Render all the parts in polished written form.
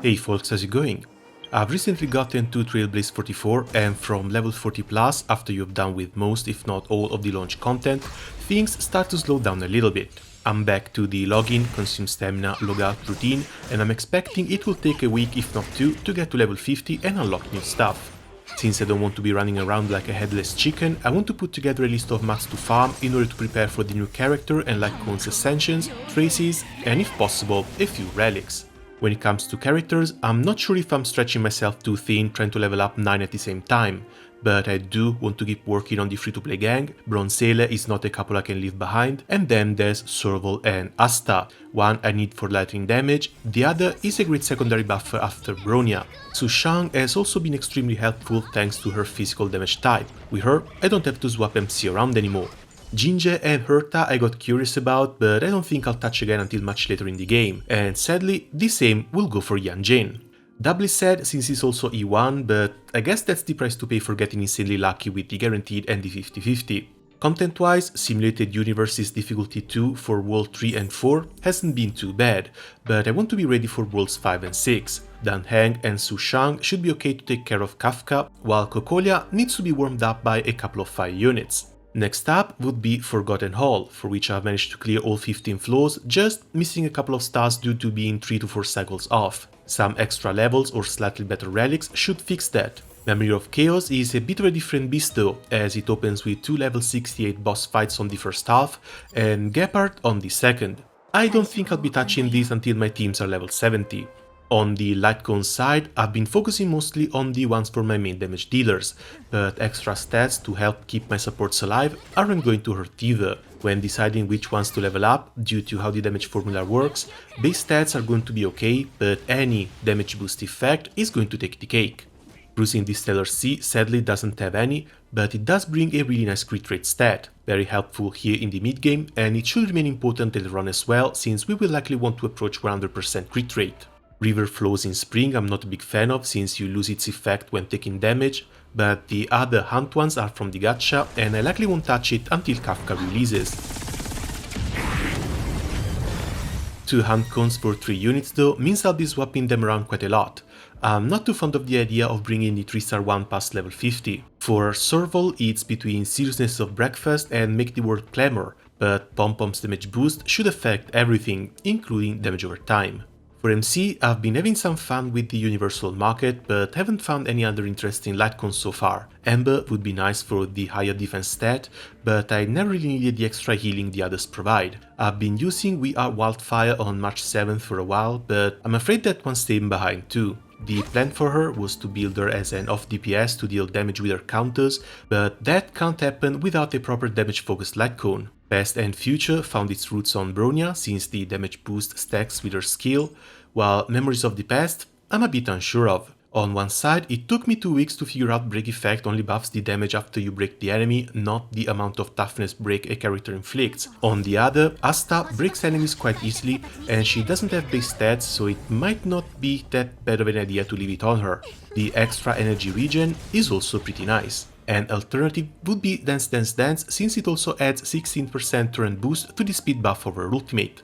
Hey folks, how's it going? I've recently gotten to Trailblaze 44 and from level 40 plus, after you've done with most if not all of the launch content, things start to slow down a little bit. I'm back to the login, consume stamina, logout routine, and I'm expecting it will take a week if not two to get to level 50 and unlock new stuff. Since I don't want to be running around like a headless chicken, I want to put together a list of mats to farm in order to prepare for the new character and like Cone's ascensions, traces, and if possible, a few relics. When it comes to characters, I'm not sure if I'm stretching myself too thin trying to level up 9 at the same time, but I do want to keep working on the free-to-play gang. Bronzele is not a couple I can leave behind, and then there's Serval and Asta. One I need for lightning damage, the other is a great secondary buffer after Bronya. Sushang has also been extremely helpful thanks to her physical damage type. With her, I don't have to swap MC around anymore. Jinje and Herta I got curious about, but I don't think I'll touch again until much later in the game, and sadly, the same will go for Yanjin. Doubly sad since he's also E1, but I guess that's the price to pay for getting insanely lucky with the guaranteed and the 50-50. Content-wise, Simulated Universe's difficulty 2 for World 3 and 4 hasn't been too bad, but I want to be ready for Worlds 5 and 6. Dan Heng and Su Shang should be okay to take care of Kafka, while Kokolia needs to be warmed up by a couple of fire units. Next up would be Forgotten Hall, for which I've managed to clear all 15 floors, just missing a couple of stars due to being 3 to 4 cycles off. Some extra levels or slightly better relics should fix that. Memory of Chaos is a bit of a different beast though, as it opens with 2 level 68 boss fights on the first half and Gepard on the second. I don't think I'll be touching these until my teams are level 70. On the light cone side, I've been focusing mostly on the ones for my main damage dealers, but extra stats to help keep my supports alive aren't going to hurt either. When deciding which ones to level up, due to how the damage formula works, base stats are going to be okay, but any damage boost effect is going to take the cake. Cruising the Stellar Sea sadly doesn't have any, but it does bring a really nice crit rate stat, very helpful here in the mid game, and it should remain important later on as well, since we will likely want to approach 100% crit rate. River Flows in Spring I'm not a big fan of since you lose its effect when taking damage, but the other Hunt ones are from the gacha and I likely won't touch it until Kafka releases. 2 Hunt cones for 3 units though means I'll be swapping them around quite a lot. I'm not too fond of the idea of bringing the 3-star one past level 50. For Serval it's between seriousness of breakfast and make the world clamor, but Pompom's damage boost should affect everything, including damage over time. For MC, I've been having some fun with the universal market, but haven't found any other interesting light cones so far. Ember would be nice for the higher defense stat, but I never really needed the extra healing the others provide. I've been using We Are Wildfire on March 7th for a while, but I'm afraid that one's staying behind too. The plan for her was to build her as an off DPS to deal damage with her counters, but that can't happen without a proper damage focused light cone. Past and Future found its roots on Bronya since the damage boost stacks with her skill, while Memories of the Past I'm a bit unsure of. On one side, it took me 2 weeks to figure out break effect only buffs the damage after you break the enemy, not the amount of toughness break a character inflicts. On the other, Asta breaks enemies quite easily and she doesn't have base stats, so it might not be that bad of an idea to leave it on her. The extra energy regen is also pretty nice. An alternative would be Dance Dance Dance since it also adds 16% turn boost to the speed buff of her ultimate.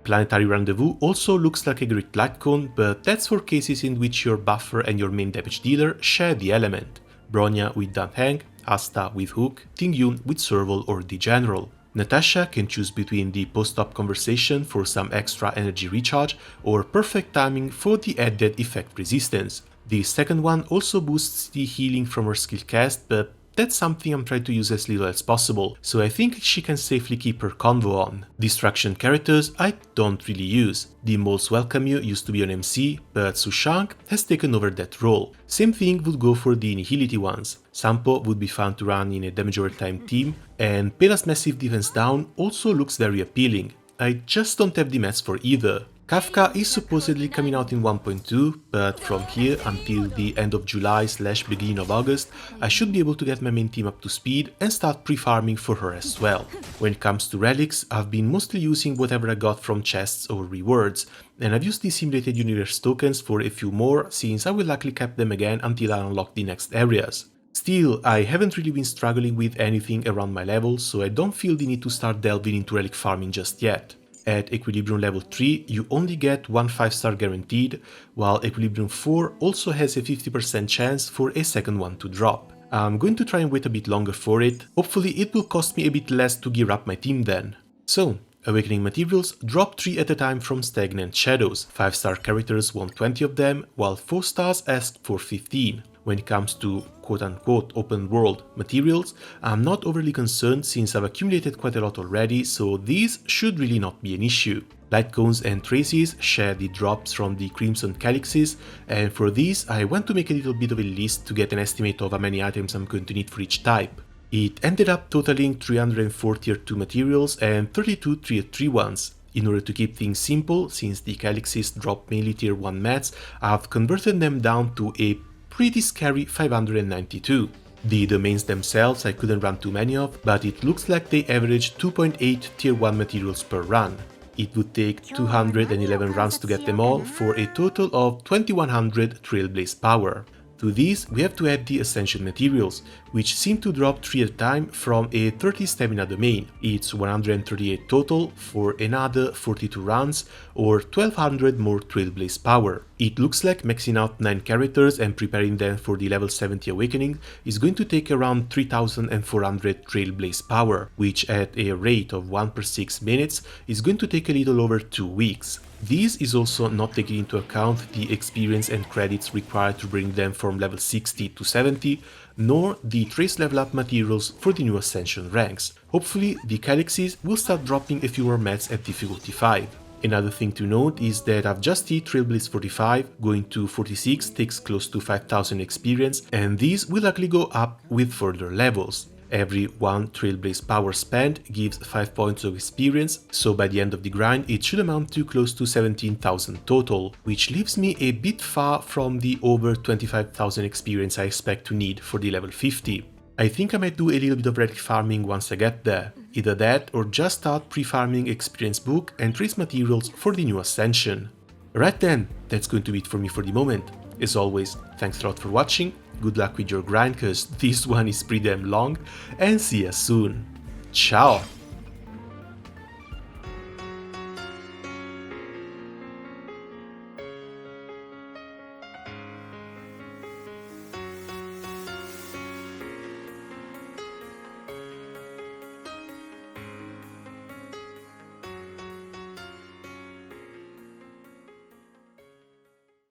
Planetary Rendezvous also looks like a great light cone, but that's for cases in which your buffer and your main damage dealer share the element. Bronya with Dan Heng, Asta with Hook, Tingyun with Serval or the General. Natasha can choose between the post-op conversation for some extra energy recharge or perfect timing for the added effect resistance. The second one also boosts the healing from her skill cast, but that's something I'm trying to use as little as possible, so I think she can safely keep her convo on. Distraction characters I don't really use. The Mole's Welcome You used to be on MC, but Sushang has taken over that role. Same thing would go for the Nihility ones. Sampo would be fun to run in a damage over time team, and Pela's massive defense down also looks very appealing. I just don't have the mats for either. Kafka is supposedly coming out in 1.2, but from here until the end of July/beginning of August, I should be able to get my main team up to speed and start pre-farming for her as well. When it comes to relics, I've been mostly using whatever I got from chests or rewards, and I've used the Simulated Universe tokens for a few more since I will likely cap them again until I unlock the next areas. Still, I haven't really been struggling with anything around my level, so I don't feel the need to start delving into relic farming just yet. At Equilibrium level 3 you only get one 5-star guaranteed, while Equilibrium 4 also has a 50% chance for a second one to drop. I'm going to try and wait a bit longer for it, hopefully it will cost me a bit less to gear up my team then. So, Awakening materials drop 3 at a time from Stagnant Shadows. 5-star characters want 20 of them, while 4 stars ask for 15. When it comes to quote-unquote open world materials, I'm not overly concerned since I've accumulated quite a lot already, so these should really not be an issue. Light cones and traces share the drops from the Crimson Calyxes, and for these I want to make a little bit of a list to get an estimate of how many items I'm going to need for each type. It ended up totaling 304 tier 2 materials and 32 tier 3 ones. In order to keep things simple, since the Calyxes drop mainly tier 1 mats, I've converted them down to a pretty scary 592. The domains themselves I couldn't run too many of, but it looks like they average 2.8 tier 1 materials per run. It would take 211 runs to get them all, for a total of 2100 Trailblaze power. To these we have to add the Ascension materials, which seem to drop 3 at a time from a 30 stamina domain. It's 138 total for another 42 runs, or 1200 more Trailblaze power. It looks like maxing out 9 characters and preparing them for the level 70 awakening is going to take around 3400 Trailblaze power, which at a rate of 1 per 6 minutes is going to take a little over 2 weeks. This is also not taking into account the experience and credits required to bring them from level 60 to 70, nor the trace level up materials for the new Ascension ranks. Hopefully the Calyxes will start dropping a few more mats at difficulty 5. Another thing to note is that I've just hit Trailblaze 45, going to 46 takes close to 5000 experience, and these will likely go up with further levels. Every 1 Trailblaze power spent gives 5 points of experience, so by the end of the grind it should amount to close to 17,000 total, which leaves me a bit far from the over 25,000 experience I expect to need for the level 50. I think I might do a little bit of relic farming once I get there, either that or just start pre-farming experience book and trace materials for the new Ascension. Right then, that's going to be it for me for the moment. As always, thanks a lot for watching, good luck with your grind cause this one is pretty damn long, and see ya soon. Ciao!